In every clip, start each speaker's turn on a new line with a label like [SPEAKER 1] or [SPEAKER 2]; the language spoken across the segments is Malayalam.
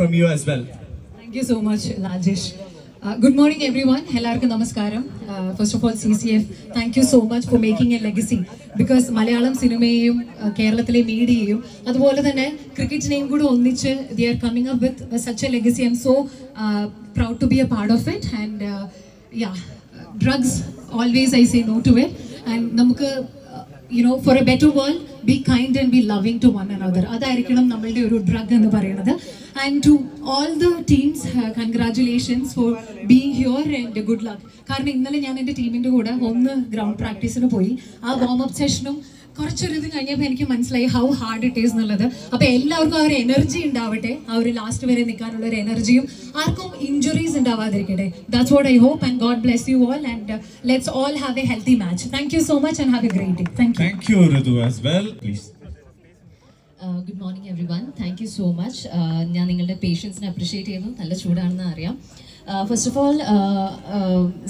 [SPEAKER 1] from you as well.
[SPEAKER 2] Thank you so much, Rajesh. Good morning, everyone. Hellarku namaskaram. First of all, CCF, thank you so much for making a legacy. Because Malayalam സിനിമയെയും കേരളത്തിലെ മീഡിയയും അതുപോലെ തന്നെ ക്രിക്കറ്റിനെയും കൂടെ ഒന്നിച്ച് they are coming up with such a legacy. I'm so proud to be a part of it. And yeah, drugs, always I say no to it. And നമുക്ക് for a better world, be kind and be loving to one another. അതായിരിക്കണം നമ്മളുടെ ഒരു ഡ്രഗ് എന്ന് പറയുന്നത്. And to all the teams, congratulations for being here and good luck. കാരണം ഇന്നലെ ഞാൻ എൻ്റെ ടീമിൻ്റെ കൂടെ ഒന്ന് ഗ്രൗണ്ട് പ്രാക്ടീസിന് പോയി. ആ വാം അപ്പ് സെഷനും കുറച്ചൊരു ഇത് കഴിഞ്ഞപ്പോൾ എനിക്ക് മനസ്സിലായി ഹൗ ഹാർഡ് ഇറ്റ് ഈസ് എന്നുള്ളത്. അപ്പോൾ എല്ലാവർക്കും ആ ഒരു എനർജി ഉണ്ടാവട്ടെ, ആ ഒരു ലാസ്റ്റ് വരെ നിൽക്കാനുള്ള ഒരു എനർജിയും, ആർക്കും ഇഞ്ചുറീസ് ഉണ്ടാവാതിരിക്കട്ടെ. That's what I hope and God bless you all and let's all have a healthy match. Thank you so much and have a great day.
[SPEAKER 1] Thank you, Ritu, as well. Please.
[SPEAKER 3] Good morning everyone. Thank you so much. ഞാൻ നിങ്ങളുടെ പേഷ്യൻസിനെ അപ്രിഷ്യേറ്റ് ചെയ്യുന്നു. നല്ല ചൂടാണെന്ന് അറിയാം. ഫസ്റ്റ് ഓഫ് ഓൾ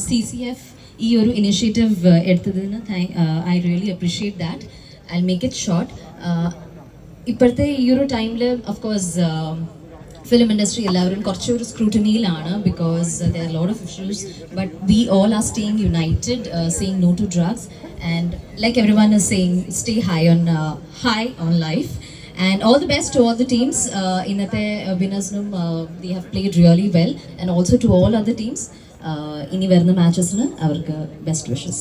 [SPEAKER 3] CCF ഈ ഒരു ഇനിഷ്യേറ്റീവ് എടുത്തതിന് I really appreciate that. I make it short. ഇപ്പോഴത്തെ ഈ ഒരു ടൈമിൽ ഓഫ് കോഴ്സ് ഫിലിം ഇൻഡസ്ട്രി എല്ലാവരും കുറച്ചൊരു സ്ക്രൂട്ടനിയിലാണ് because there are lot of issues. But we all are staying united, saying no to drugs. And like everyone is saying, stay high on life. And all the best to all the teams. Innate winners they have played really well. And also to all other teams, ini varna matches nu avarku best wishes.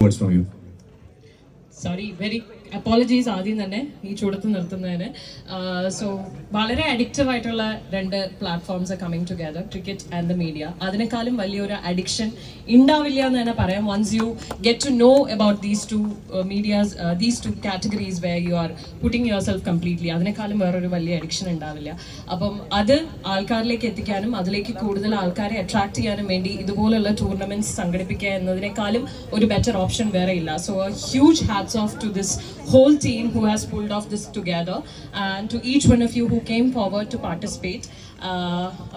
[SPEAKER 1] Words from you.
[SPEAKER 4] Sorry, very apologies ആദ്യം തന്നെ ഈ ചൂടത്ത് നിർത്തുന്നതിന്. സോ വളരെ അഡിക്റ്റീവ് ആയിട്ടുള്ള രണ്ട് platforms are coming together, cricket and the media. അതിനേക്കാളും വലിയൊരു അഡിക്ഷൻ ഉണ്ടാവില്ല എന്ന് തന്നെ പറയാം. Once you get to know about these two medias, these two categories where you are putting yourself completely, അതിനേക്കാളും വേറൊരു വലിയ അഡിക്ഷൻ ഉണ്ടാവില്ല. അപ്പം അത് ആൾക്കാരിലേക്ക് എത്തിക്കാനും അതിലേക്ക് കൂടുതൽ ആൾക്കാരെ അട്രാക്ട് ചെയ്യാനും വേണ്ടി ഇതുപോലുള്ള ടൂർണമെന്റ്സ് സംഘടിപ്പിക്കുക എന്നതിനേക്കാളും ഒരു ബെറ്റർ ഓപ്ഷൻ വേറെ ഇല്ല. So huge hats of two this whole team who has pulled off this together, and to each one of you who came forward to participate.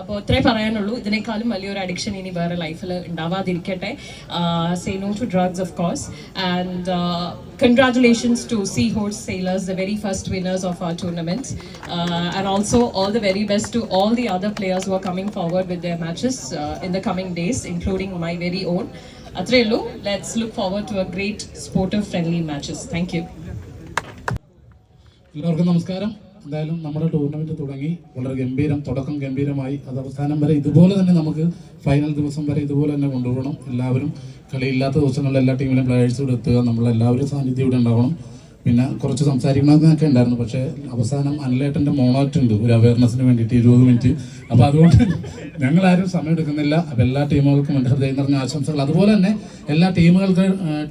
[SPEAKER 4] അപ്പോൾ ഇത്രേ പറയാനുള്ളൂ. ഇതിനേക്കാളും വലിയൊരു അഡിക്ഷൻ ഇനി വേറെ ലൈഫിൽ ഉണ്ടാവാതിരിക്കട്ടെ. Say no to drugs, of course. And congratulations to Seahorse Sailors, the very first winners of our tournament. And also all the very best to all the other players who are coming forward with their matches in the coming days, including my very own. അത്രേ ഉള്ളൂ. Let's look forward to a great sportive friendly matches. Thank you.
[SPEAKER 5] എല്ലാവർക്കും നമസ്കാരം. എന്തായാലും നമ്മുടെ ടൂർണമെന്റ് തുടങ്ങി, വളരെ തുടക്കം ഗംഭീരമായി. അത് അവസാനം വരെ ഇതുപോലെ തന്നെ നമുക്ക് ഫൈനൽ ദിവസം വരെ ഇതുപോലെ തന്നെ കൊണ്ടുപോകണം. എല്ലാവരും കളിയില്ലാത്ത ദിവസങ്ങളിൽ എല്ലാ ടീമിലും പ്ലേയേഴ്സ് ഇവിടെ എത്തുക, നമ്മളെല്ലാവരും സാന്നിധ്യം ഇവിടെ ഉണ്ടാവണം. പിന്നെ കുറച്ച് സംസാരിക്കണമെന്നൊക്കെ ഉണ്ടായിരുന്നു, പക്ഷേ അവസാനം അനിലേട്ടൻ്റെ മോണോറ്റ് ഉണ്ട് ഒരു അവയർനെസ്സിന് വേണ്ടിയിട്ട് 20 മിനിറ്റ്. അപ്പോൾ അതുകൊണ്ട് ഞങ്ങളാരും സമയം എടുക്കുന്നില്ല. അപ്പോൾ എല്ലാ ടീമുകൾക്കും എൻ്റെ ഹൃദയം നിറഞ്ഞ ആശംസകൾ. അതുപോലെ തന്നെ എല്ലാ ടീമുകൾക്ക്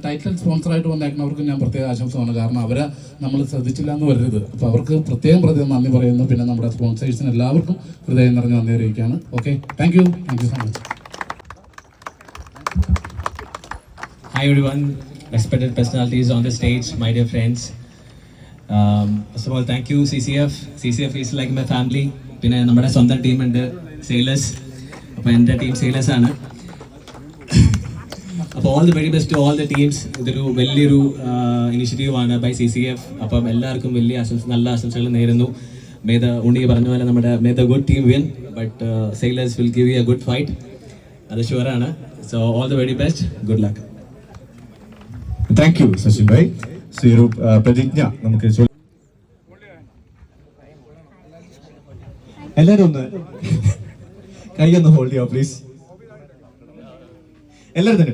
[SPEAKER 5] ടൈറ്റിൽ സ്പോൺസറായിട്ട് വന്നേക്കുന്നവർക്കും ഞാൻ പ്രത്യേക ആശംസമാണ്. കാരണം അവരെ നമ്മൾ ശ്രദ്ധിച്ചില്ല എന്ന് വരരുത്. അപ്പോൾ അവർക്ക് പ്രത്യേകം നന്ദി പറയുന്നു. പിന്നെ നമ്മുടെ സ്പോൺസേഴ്സിന് എല്ലാവർക്കും ഹൃദയം നിറഞ്ഞ നന്ദി അറിയിക്കുകയാണ്. Okay, thank you so much.
[SPEAKER 6] Hi everyone, respected personalities on the stage, my dear friends. First of all, thank you CCF. CCF is like my family. പിന്നെ നമ്മുടെ സ്വന്തം ടീമുണ്ട് സെയിലേഴ്സ്. അപ്പോൾ എൻ്റെ ടീം സെയിലേഴ്സ് ആണ്. അപ്പോൾ all the very best to all the teams. ഇതൊരു വലിയൊരു ഇനിഷ്യേറ്റീവാണ് ബൈ CCF. അപ്പം എല്ലാവർക്കും വലിയ നല്ല ആശംസകൾ നേരുന്നു. ഉണ്ണി പറഞ്ഞ പോലെ may the good team win, but sailors will give you a good fight, അത് ഷുവറാണ്. So all the very best, good luck.
[SPEAKER 1] Thank you, Sachin bhai. So your പ്രതിജ്ഞ നമുക്ക് എല്ലാവരും ഒന്ന് കൈയൊന്ന് ഹോൾഡ് ചെയ്യാം പ്ലീസ്. എല്ലാവരും തന്നെ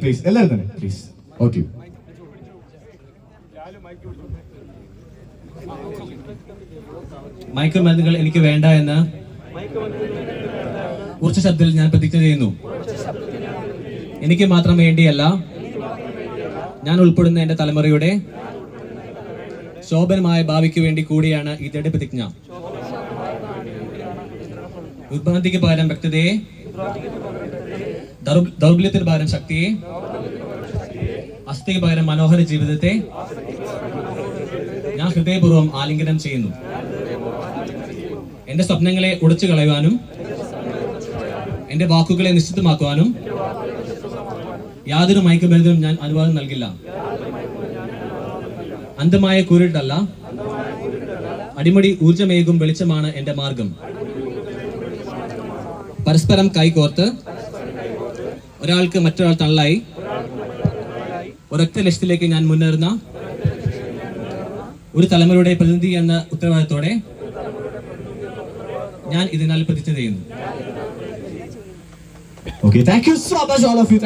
[SPEAKER 1] പ്ലീസ്. ഓക്കെ,
[SPEAKER 6] മയക്കുമരുന്നുകൾ എനിക്ക് വേണ്ട എന്ന് ഉറച്ച ശബ്ദത്തിൽ ഞാൻ പ്രതിജ്ഞ ചെയ്യുന്നു. എനിക്ക് മാത്രം വേണ്ടിയല്ല, ഞാൻ ഉൾപ്പെടുന്ന എൻ്റെ തലമുറയുടെ ശോഭനമായ ഭാവിക്ക് വേണ്ടി കൂടിയാണ് ഈ പ്രതിജ്ഞ. ഉത്ഭവത്തിക്ക് പകരം വ്യക്തതയെ, ദൗർബല്യത്തിന് പകരം ശക്തിയെ, അസ്ഥിക്ക് പകരം മനോഹര ജീവിതത്തെ ഞാൻ ഹൃദയപൂർവ്വം ആലിംഗനം ചെയ്യുന്നു. എൻ്റെ സ്വപ്നങ്ങളെ ഉടച്ചു കളയുവാനും എൻ്റെ വാക്കുകളെ നിശ്ചിതമാക്കുവാനും യാതൊരു മയക്കുമരുന്നിനും ഞാൻ അനുവാദം നൽകില്ല. അന്ധമായ കൂരിട്ടല്ല, അടിമടി ഊർജമേകും വെളിച്ചമാണ് എൻ്റെ മാർഗം. പരസ്പരം കൈകോർത്ത് ഒരാൾക്ക് മറ്റൊരാൾ തള്ളായി ഒരൊറ്റ ലക്ഷ്യത്തിലേക്ക് ഞാൻ മുന്നേറുന്ന ഒരു തലമുറയുടെ പ്രതിനിധി എന്ന ഉത്തരവാദിത്തോടെ ഞാൻ ഇതിനാൽ പ്രതിജ്ഞ ചെയ്യുന്നു.
[SPEAKER 1] Okay, thank you so much, all of you.